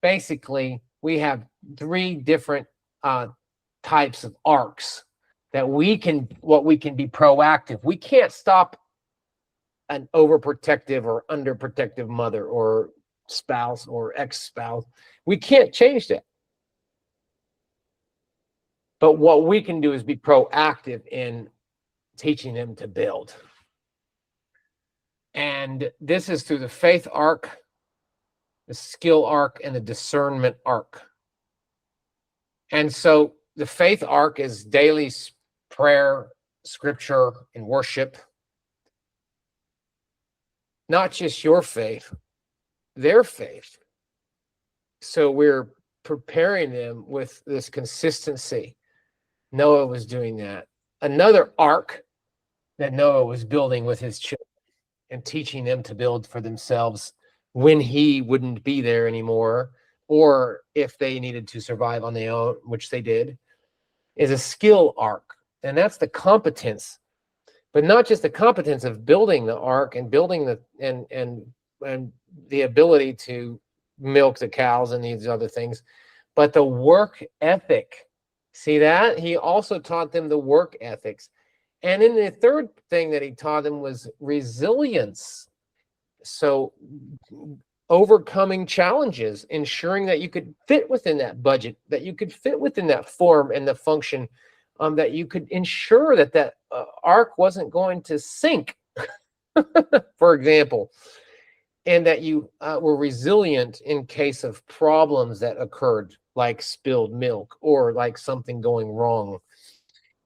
basically we have three different types of arcs that we can be proactive. We can't stop an overprotective or underprotective mother or spouse or ex-spouse. We can't change that. But what we can do is be proactive in teaching them to build. And this is through the faith arc, the skill arc, and the discernment arc. And so the faith arc is daily prayer, scripture, and worship. Not just your faith, their faith. So we're preparing them with this consistency. Noah was doing that. Another ark that Noah was building with his children and teaching them to build for themselves when he wouldn't be there anymore, or if they needed to survive on their own, which they did, is a skill arc. And that's the competence, but not just the competence of building the ark and building the and the ability to milk the cows and these other things, but the work ethic. See that? He also taught them the work ethics. And then the third thing that he taught them was resilience. So overcoming challenges, ensuring that you could fit within that budget, that you could fit within that form and the function, that you could ensure that that ark wasn't going to sink, for example, and that you were resilient in case of problems that occurred, like spilled milk or like something going wrong.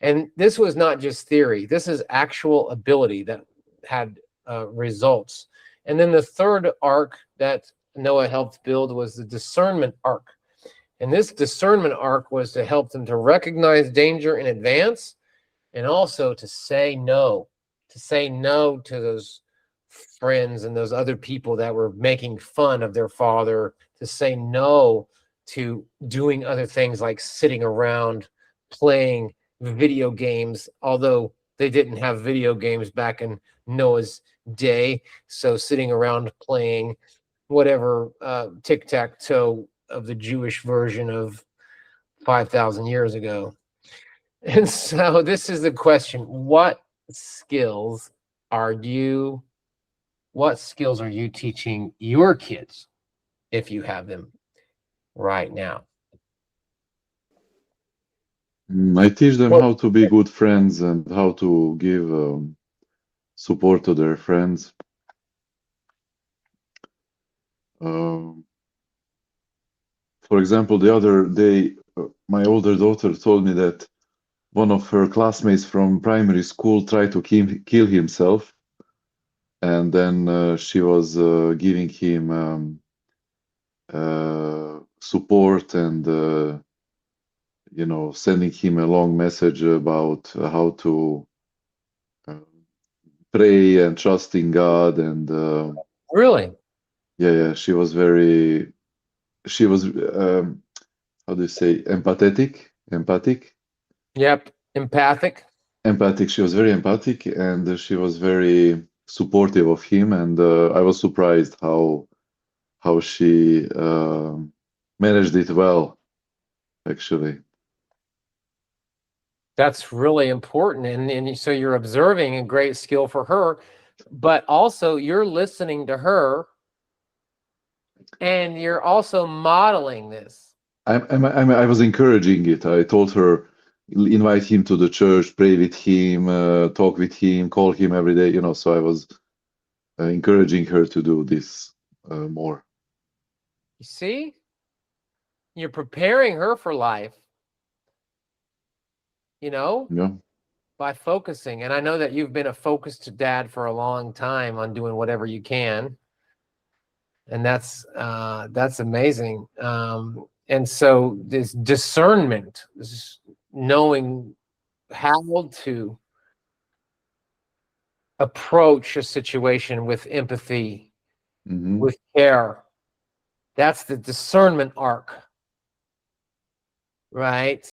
And this was not just theory. This is actual ability that had results. And then the third arc that Noah helped build was the discernment arc. And this discernment arc was to help them to recognize danger in advance and also to say no to those friends and those other people that were making fun of their father, to say no to doing other things like sitting around playing video games, although they didn't have video games back in Noah's day. So sitting around playing whatever tic-tac-toe of the Jewish version of 5,000 years ago. And so this is the question: what skills are you teaching your kids, if you have them right now? I teach them how to be good friends and how to give support to their friends. For example, the other day, my older daughter told me that one of her classmates from primary school tried to kill himself, and then she was giving him support and sending him a long message about how to pray and trust in God. And Really? yeah, she was how do you say, empathic? Yep, empathic. She was very empathic, and she was very supportive of him. And I was surprised how she managed it well, actually. That's really important. And so you're observing a great skill for her, but also you're listening to her and you're also modeling this. I was encouraging it. I told her, invite him to the church, pray with him, talk with him, call him every day, so I was encouraging her to do this more. You see? You're preparing her for life, Yeah. by focusing. And I know that you've been a focused dad for a long time on doing whatever you can. And that's amazing. And so this discernment, this knowing how to approach a situation with empathy, with care, that's the discernment arc, right?